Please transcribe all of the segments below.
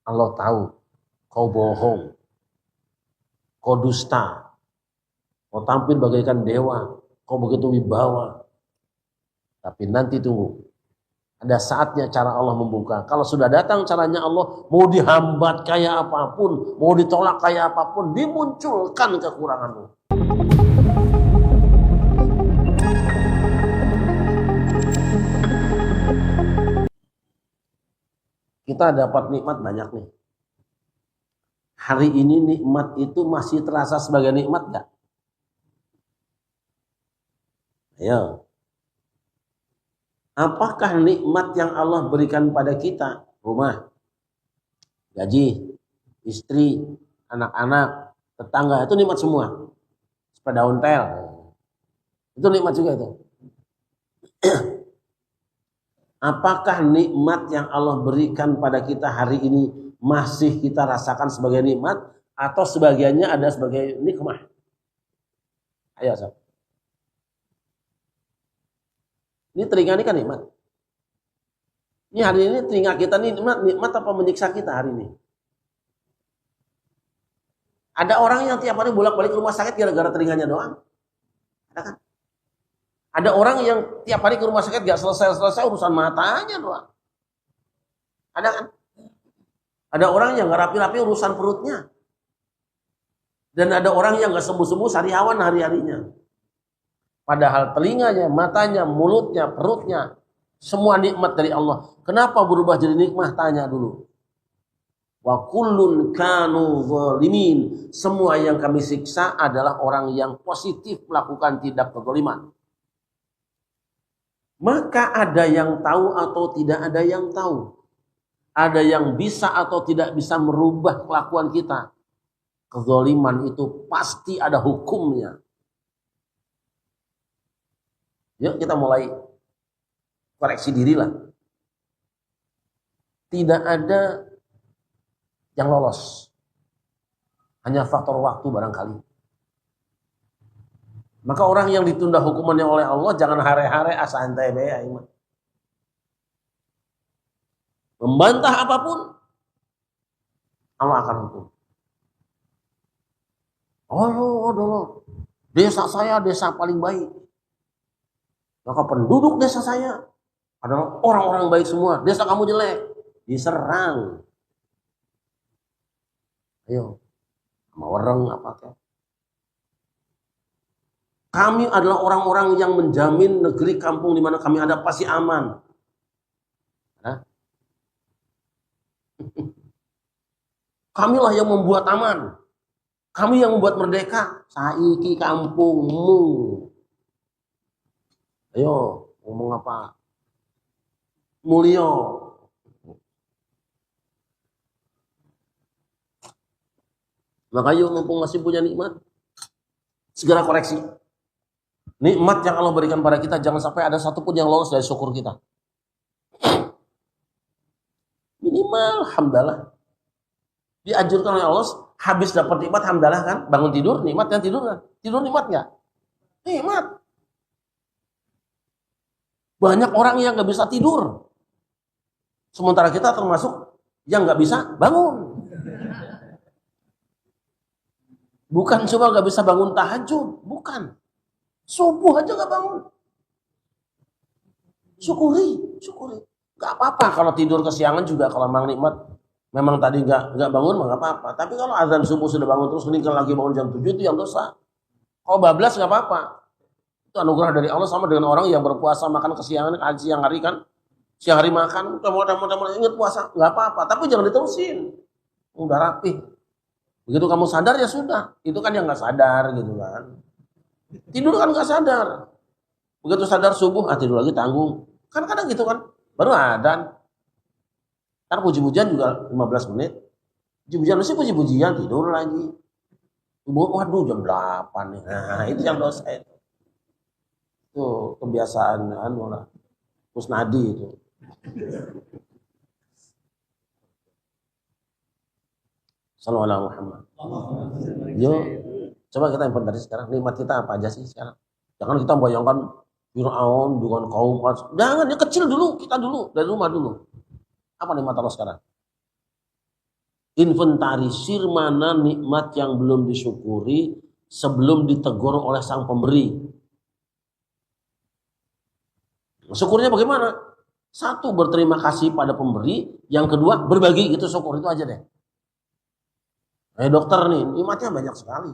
Allah tahu kau bohong, kau dusta, kau tampil bagaikan dewa, kau begitu wibawa. Tapi nanti tunggu, ada saatnya cara Allah membuka. Kalau sudah datang caranya Allah, mau dihambat kayak apapun, mau ditolak kayak apapun, dimunculkan kekuranganmu. Kita dapat nikmat banyak nih. Hari ini nikmat itu masih terasa sebagai nikmat gak? Ayo. Apakah nikmat yang Allah berikan pada kita? Rumah, gaji, istri, anak-anak, tetangga, itu nikmat semua. Sepeda ontel, itu nikmat juga itu. Apakah nikmat yang Allah berikan pada kita hari ini masih kita rasakan sebagai nikmat, atau sebagiannya ada sebagai nikmah? Ayo, sob. Ini telinga ini kan nikmat. Ini hari ini telinga kita ini nikmat apa menyiksa kita hari ini? Ada orang yang tiap hari bolak-balik ke rumah sakit gara-gara telinganya doang. Ada kan? Ada orang yang tiap hari ke rumah sakit gak selesai-selesai urusan matanya doang. Ada kan? Ada orang yang gak rapi-rapi urusan perutnya. Dan ada orang yang gak sembuh-sembuh sariawan hari-harinya. Padahal telinganya, matanya, mulutnya, perutnya, semua nikmat dari Allah. Kenapa berubah jadi nikmat? Tanya dulu. Wa kullun kanu zalimin. Semua yang kami siksa adalah orang yang positif melakukan tindak kezaliman. Maka ada yang tahu atau tidak ada yang tahu. Ada yang bisa atau tidak bisa merubah kelakuan kita. Kezaliman itu pasti ada hukumnya. Yuk kita mulai koreksi diri lah. Tidak ada yang lolos. Hanya faktor waktu barangkali. Maka orang yang ditunda hukumannya oleh Allah jangan hare-hare santai bae. Membantah apapun Allah akan hukum. Oh, desa saya desa paling baik. Maka penduduk desa saya adalah orang-orang baik semua. Desa kamu jelek, diserang. Ayo, sama wereng apa kek. Kami adalah orang-orang yang menjamin negeri kampung di mana kami ada pasti aman. Nah. Kamilah yang membuat aman. Kami yang membuat merdeka. Saiki kampungmu. Ayo, ngomong apa? Mulyo. Maka yuk mumpung masih punya nikmat, segera koreksi. Nikmat yang Allah berikan pada kita jangan sampai ada satupun yang lolos dari syukur kita. Minimal hamdalah. Dianjurkan oleh Allah, habis dapat nikmat hamdalah kan, bangun tidur nikmat kan, tidur kan? Tidur nikmat nggak? Nikmat. Banyak orang yang nggak bisa tidur, sementara kita termasuk yang nggak bisa bangun. Bukan cuma nggak bisa bangun tahajud, bukan. Subuh aja nggak bangun. Syukuri. Nggak apa-apa kalau tidur kesiangan juga, kalau memang nikmat. Memang tadi nggak bangun nggak apa-apa. Tapi kalau azan subuh sudah bangun terus meninggal lagi bangun jam 7 itu yang dosa. Kalau bablas nggak apa-apa. Itu anugerah dari Allah, sama dengan orang yang berpuasa makan kesiangan siang hari kan. Siang hari makan, mudah-mudahan ingat puasa, nggak apa-apa. Tapi jangan diterusin. Udah rapi. Begitu kamu sadar ya sudah. Itu kan yang nggak sadar gitu kan. Tidur kan nggak sadar. Begitu sadar subuh, tidur lagi tanggung. Kan kadang gitu kan. Baru adzan. Kan puji-pujian juga 15 menit. Puji-pujian masih puji-pujian, tidur lagi. Waduh jam 8 nih. Nah itu yang dosa itu. Itu kebiasaan lah. Kusnadi itu. Sallallahu alaihi Muhammad. Yuk, coba kita inventaris sekarang. Nikmat kita apa aja sih sekarang? Jangan kita bayangkan Fir'aun dengan kaum. Jangan, yang kecil dulu, kita dulu, dari rumah dulu. Apa nikmat Allah sekarang? inventarisir mana nikmat yang belum disyukuri sebelum ditegur oleh sang pemberi. Syukurnya bagaimana? Satu, berterima kasih pada pemberi. Yang kedua, berbagi, gitu syukur. Itu aja deh. Dokter nih, nikmatnya banyak sekali.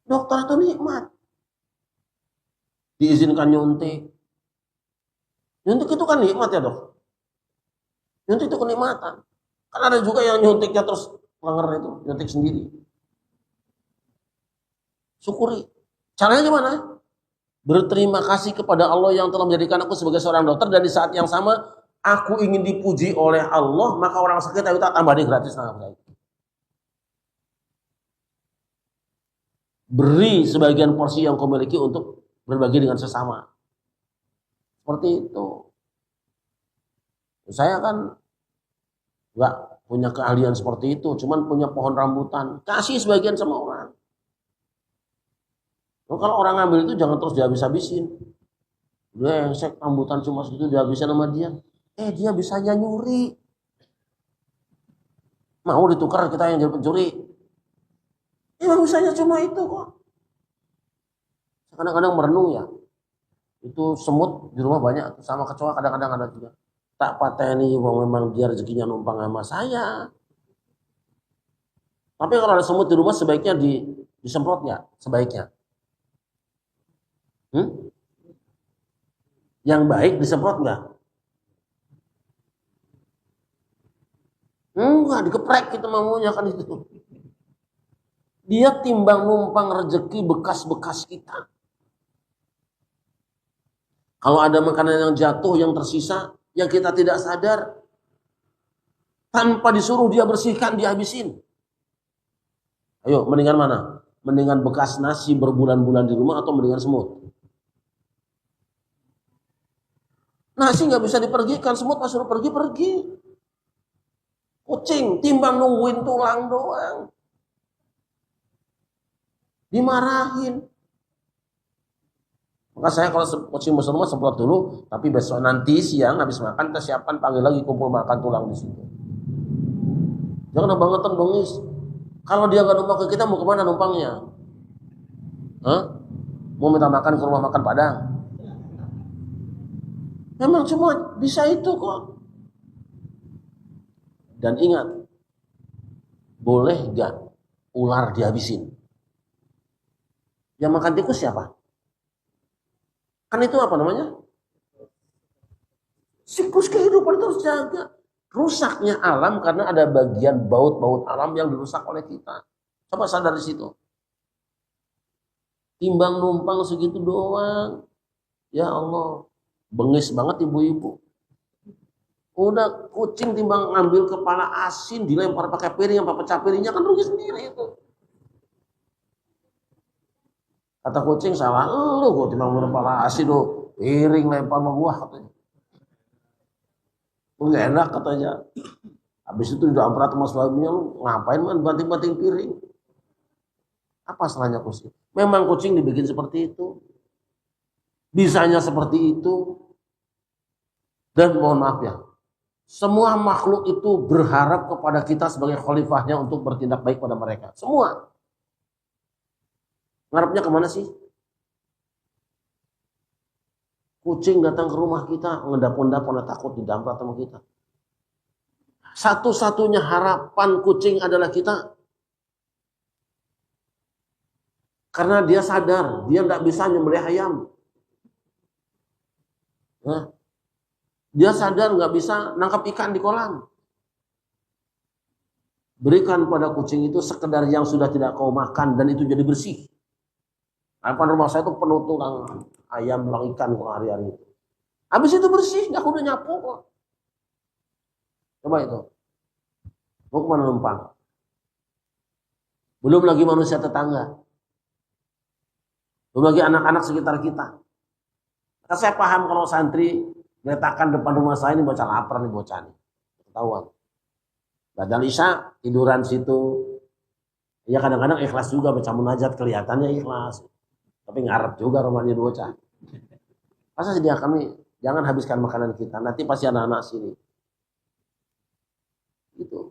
Dokter itu nikmat. Diizinkan nyuntik. Nyuntik itu kan nikmat ya dok. Nyuntik itu kenikmatan. Kan ada juga yang nyuntiknya terus lenger itu, nyuntik sendiri. Syukuri. Caranya gimana? Berterima kasih kepada Allah yang telah menjadikan aku sebagai seorang dokter, dan di saat yang sama aku ingin dipuji oleh Allah, maka orang sakit ayo tak tambahin gratis. Beri sebagian porsi yang kau miliki untuk berbagi dengan sesama. Seperti itu. Saya kan nggak punya keahlian seperti itu, cuman punya pohon rambutan, kasih sebagian sama orang. Kalau orang ngambil itu jangan terus dihabis-habisin. Brengsek, rambutan cuma segitu dihabisin sama dia. Dia bisanya nyuri. Mau ditukar kita yang jadi pencuri. Emang bisanya cuma itu kok. Kadang-kadang merenung ya. Itu semut di rumah banyak, sama kecoa kadang-kadang ada juga. Tak pateni memang dia rezekinya numpang sama saya. Tapi kalau ada semut di rumah sebaiknya disemprot nggak? Sebaiknya. Yang baik disemprot nggak? Enggak, dikeprek kita maunya kan itu. Dia timbang numpang rezeki bekas-bekas kita. Kalau ada makanan yang jatuh, yang tersisa, yang kita tidak sadar, tanpa disuruh dia bersihkan, dihabisin. Ayo, mendingan mana? Mendingan bekas nasi berbulan-bulan di rumah atau mendingan semut? Nasi nggak bisa dipergikan, semut pas suruh pergi. Kucing timbang nungguin tulang doang, dimarahin. Maka saya kalau kucing masuk rumah semprot dulu, tapi besok nanti siang habis makan kita siapkan panggil lagi kumpul makan tulang di situ. Jangan kebangetan bengis. Kalau dia nggak numpang ke kita mau kemana numpangnya? Mau minta makan ke rumah makan Padang? Memang cuma bisa itu kok. Dan ingat, boleh gak ular dihabisin? Yang makan tikus siapa? Kan itu apa namanya? Siklus kehidupan itu harus jaga. Rusaknya alam karena ada bagian baut-baut alam yang dirusak oleh kita. Coba sadar di situ. Timbang numpang segitu doang. Ya Allah, bengis banget ibu-ibu. Udah kucing timbang ngambil kepala asin dilempar pakai piring, yang pecah piringnya kan rugi sendiri itu. Kata kucing, salah lu kok timbang ngambil kepala asin lu, piring lempar sama gua katanya. Gak enak katanya. Habis itu udah amprat sama suaminya, lu ngapain man banting-banting piring? Apa salahnya kucing? Memang kucing dibikin seperti itu. Bisanya seperti itu. Dan mohon maaf ya, semua makhluk itu berharap kepada kita sebagai khalifahnya untuk bertindak baik pada mereka. Semua. Ngarepnya kemana sih? Kucing datang ke rumah kita, ngedap-ngedap karena takut didamprat sama kita. Satu-satunya harapan kucing adalah kita. Karena dia sadar, dia nggak bisa nyembelih ayam. Dia sadar nggak bisa nangkap ikan di kolam. Berikan pada kucing itu sekedar yang sudah tidak kau makan dan itu jadi bersih. Harapan rumah saya itu penuh tulang ayam, tulang ikan kok hari-hari itu. Habis itu bersih, nggak udah nyapu kok. Coba itu. Mau kemana numpang? Belum lagi manusia tetangga. Belum lagi anak-anak sekitar kita. Maka saya paham kalau santri letakkan depan rumah saya ini bocah lapar nih bocah nih. Ketahuan. Badal isya tiduran situ. Ya kadang-kadang ikhlas juga baca munajat kelihatannya ikhlas. Tapi ngarep juga rumahnya bocah. Masa dia kami jangan habiskan makanan kita. Nanti pasti anak-anak sini. Gitu.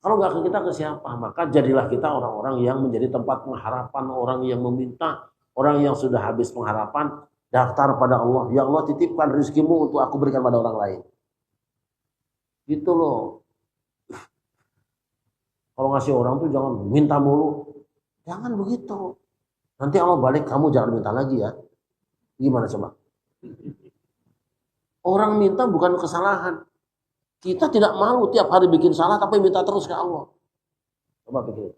Kalau nggak ke kita, ke siapa? Maka jadilah kita orang-orang yang menjadi tempat pengharapan, orang yang meminta, orang yang sudah habis pengharapan, daftar pada Allah. Ya Allah, titipkan rizkimu untuk aku berikan pada orang lain. Gitu loh. Kalau ngasih orang tuh jangan minta mulu. Jangan begitu. Nanti Allah balik, kamu jangan minta lagi ya. Gimana coba? Orang minta bukan kesalahan. Kita tidak mau tiap hari bikin salah tapi minta terus ke Allah. Coba pikir.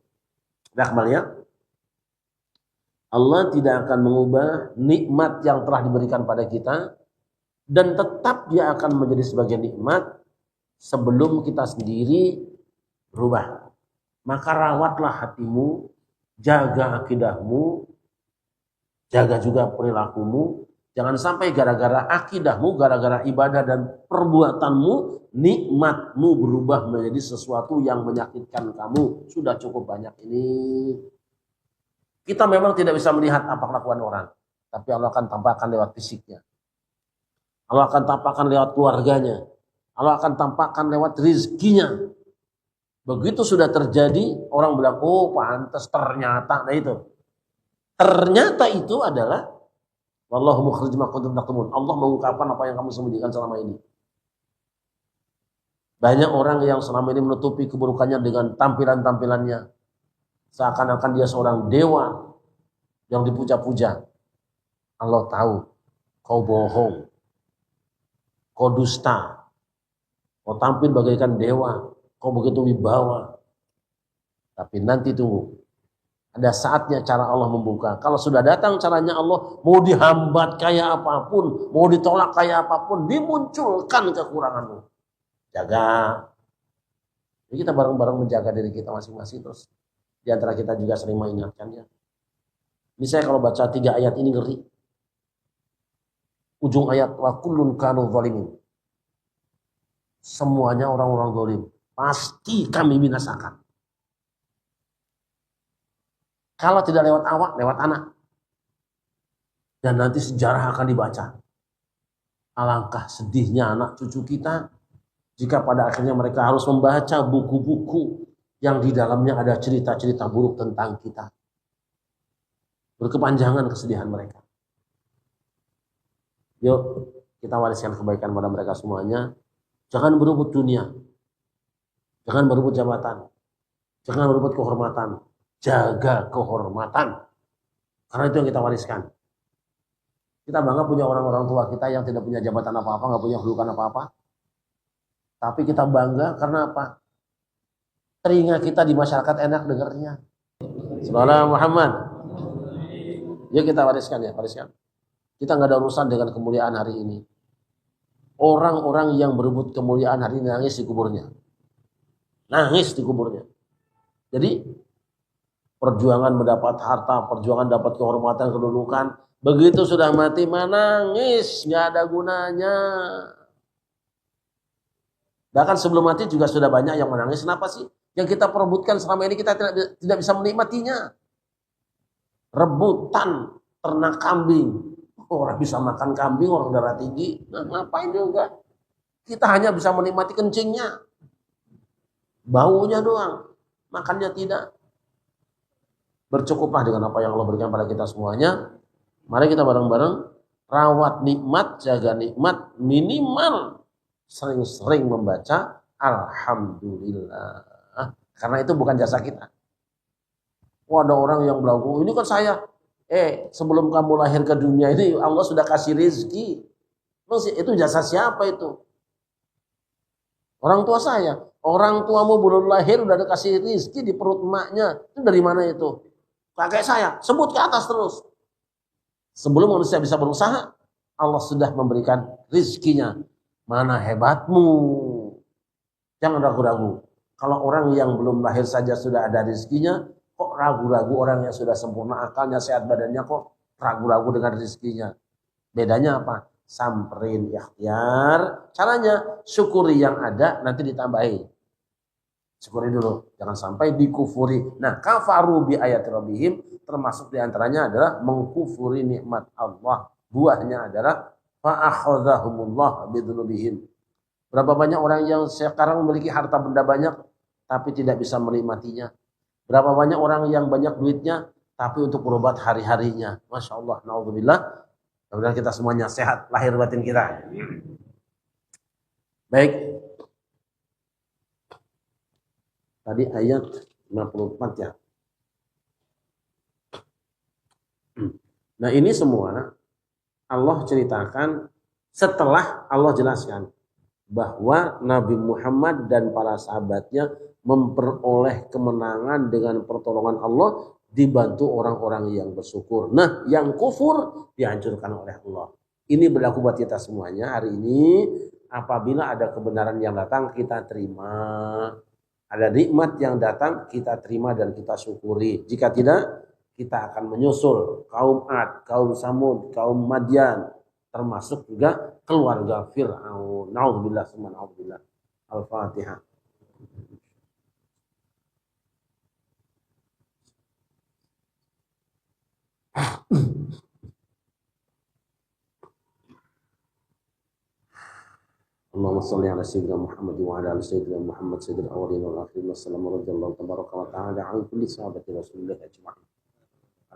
Nah kembali ya. Allah tidak akan mengubah nikmat yang telah diberikan pada kita dan tetap dia akan menjadi sebagai nikmat sebelum kita sendiri berubah. Maka rawatlah hatimu, jaga akidahmu, jaga juga perilakumu. Jangan sampai gara-gara akidahmu, gara-gara ibadah dan perbuatanmu, nikmatmu berubah menjadi sesuatu yang menyakitkan kamu. Sudah cukup banyak ini. Kita memang tidak bisa melihat apa kelakuan orang. Tapi Allah akan tampakkan lewat fisiknya. Allah akan tampakkan lewat keluarganya. Allah akan tampakkan lewat rizkinya. Begitu sudah terjadi, orang bilang, oh pantas ternyata. Nah itu. Ternyata itu adalah wallahu mukhrij ma kuntum taktumun. Allah mengungkapkan apa yang kamu sembunyikan selama ini. Banyak orang yang selama ini menutupi keburukannya dengan tampilan-tampilannya. Seakan-akan dia seorang dewa yang dipuja-puja. Allah tahu kau bohong. Kau dusta. Kau tampil bagaikan dewa. Kau begitu wibawa. Tapi nanti tunggu. Ada saatnya cara Allah membuka. Kalau sudah datang caranya Allah, mau dihambat kayak apapun, mau ditolak kayak apapun, dimunculkan kekuranganmu. Jaga. Jadi kita bareng-bareng menjaga diri kita masing-masing terus. Di antara kita juga sering mengingatkannya. Ini saya kalau baca 3 ayat ini ngeri. Ujung ayat wa kullun kanu zalimin. Semuanya orang-orang zalim. Pasti kami binasakan. Kalau tidak lewat awak, lewat anak. Dan nanti sejarah akan dibaca. Alangkah sedihnya anak cucu kita jika pada akhirnya mereka harus membaca buku-buku yang di dalamnya ada cerita-cerita buruk tentang kita. Berkepanjangan kesedihan mereka. Yuk, kita wariskan kebaikan pada mereka semuanya. Jangan berebut dunia. Jangan berebut jabatan. Jangan berebut kehormatan. Jaga kehormatan. Karena itu yang kita wariskan. Kita bangga punya orang-orang tua kita yang tidak punya jabatan apa-apa, nggak punya kedudukan apa-apa. Tapi kita bangga karena apa? Telinga kita di masyarakat enak dengarnya. Sallallahu Muhammad. Ya kita wariskan ya, wariskan. Kita nggak ada urusan dengan kemuliaan hari ini. Orang-orang yang berebut kemuliaan hari ini nangis di kuburnya. Nangis di kuburnya. Jadi perjuangan mendapat harta, perjuangan dapat kehormatan, kedudukan. Begitu sudah mati, menangis. Nggak ada gunanya. Bahkan sebelum mati juga sudah banyak yang menangis. Kenapa sih? Yang kita perebutkan selama ini kita tidak bisa menikmatinya. Rebutan ternak kambing. Orang bisa makan kambing, orang darah tinggi. Nah, ngapain juga? Kita hanya bisa menikmati kencingnya. Baunya doang. Makannya tidak. Bercukuplah dengan apa yang Allah berikan pada kita semuanya. Mari kita bareng-bareng rawat nikmat, jaga nikmat, minimal sering-sering membaca Alhamdulillah. Karena itu bukan jasa kita. Wah, ada orang yang bilang, oh, ini kan saya. Sebelum kamu lahir ke dunia ini Allah sudah kasih rezeki. Itu jasa siapa itu? Orang tua saya. Orang tuamu belum lahir udah dikasih rezeki di perut emaknya. Itu dari mana itu? Kakek saya, sebut ke atas terus. Sebelum manusia bisa berusaha, Allah sudah memberikan rizkinya. Mana hebatmu. Jangan ragu-ragu. Kalau orang yang belum lahir saja sudah ada rizkinya, kok ragu-ragu orang yang sudah sempurna akalnya, sehat badannya, kok ragu-ragu dengan rizkinya. Bedanya apa? Samperin ikhtiar. Caranya, syukuri yang ada, nanti ditambahi. Syukuri dulu, jangan sampai dikufuri. Nah, kafaru bi ayati rabbihim, termasuk diantaranya adalah mengkufuri nikmat Allah. Buahnya adalah fa'akhadzahumullah bidzunubihim. Berapa banyak orang yang sekarang memiliki harta benda banyak, tapi tidak bisa menikmatinya. Berapa banyak orang yang banyak duitnya tapi untuk berobat hari-harinya. Masya Allah, naudzubillah. Mudah-mudahan kita semuanya sehat lahir batin kita. Baik. Tadi ayat 54 ya. Nah ini semua Allah ceritakan setelah Allah jelaskan bahwa Nabi Muhammad dan para sahabatnya memperoleh kemenangan dengan pertolongan Allah, dibantu orang-orang yang bersyukur. Nah, yang kufur dihancurkan oleh Allah. Ini berlaku buat kita semuanya hari ini. Apabila ada kebenaran yang datang, kita terima. Ada nikmat yang datang, kita terima dan kita syukuri. Jika tidak, kita akan menyusul kaum Ad, kaum Samud, kaum Madian, termasuk juga keluarga Fir'aun. Na'udzubillah summa na'udzubillah. Al-Fatihah. Allahumma salli ala sayyidina Muhammad wa ala ali sayyidina Muhammad sayyidil awwalin wal akhirin wassalamu radhiyallahu tabaraka wa ta'ala an kulli sahabati Rasulillah ajma'in.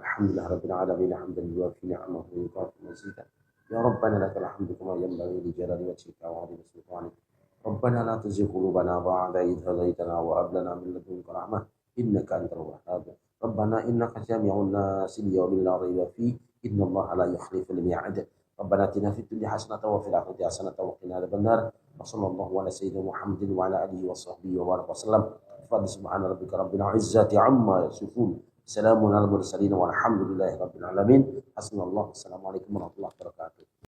Alhamdulillah rabbil alamin hamdan yuwafi ni'amahu wa yukafi mazidah. Ya Rabbana lakal hamdu kama yanbaghi li jalali wajhika wa 'azimi sultanik. Rabbana la tuzigh qulubana ba'da idh hadaytana wa hab lana min ladunka rahmah innaka antal wahhab. Rabbana innaka jami'un nasi liyawmin la rayba fihi innallaha la yukhliful mi'ad. Rabbana atina fid dunya hasanatan wa fil akhirati hasanatan wa qina adzabannar. Wa sallallahu ala sayyidina Muhammadin wa ala alihi wa sahbihi wa baraka wasallam. Fa subhana rabbika rabbil izzati amma yasifun. Assalamualaikum warahmatullahi wabarakatuh. Assalamualaikum warahmatullahi wabarakatuh.